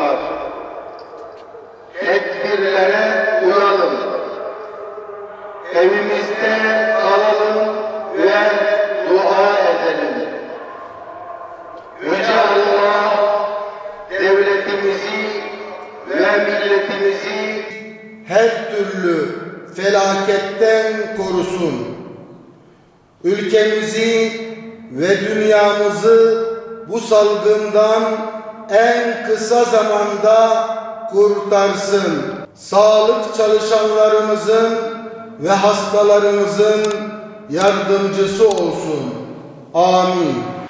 var. Tedbirlere uyalım. Evimizde kalalım ve dua edelim. Yüce Allah devletimizi ve milletimizi her türlü felaketten korusun. Ülkemizi ve dünyamızı bu salgından en kısa zamanda kurtarsın. Sağlık çalışanlarımızın ve hastalarımızın yardımcısı olsun. Amin.